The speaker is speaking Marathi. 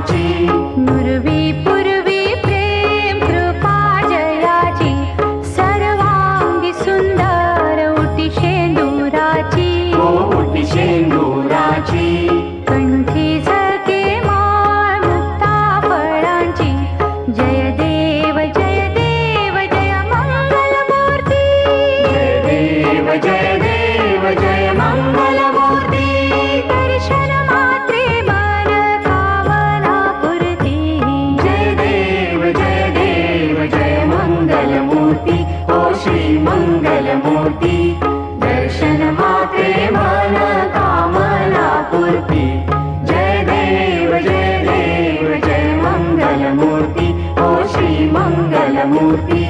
मंगलमूर्ती नुरवी पूर्वी प्रेम कृपा जयाची सर्वांगी सुंदर उटी शेंदुराची उटी शेंदुराची कंठी झळके माळ मुक्ता फळांची जय देव जय देव जय मंगलमूर्ती जय देव जय देव जय मंगलमूर्ती दर्शन मात्रे मन कामना पूर्ती जय देव जय मंगलमूर्ती ओ श्री मंगलमूर्ती दर्शन मात्रे मन कामना पूर्ती जय देव जय मंगलमूर्ती ओ श्री मंगलमूर्ती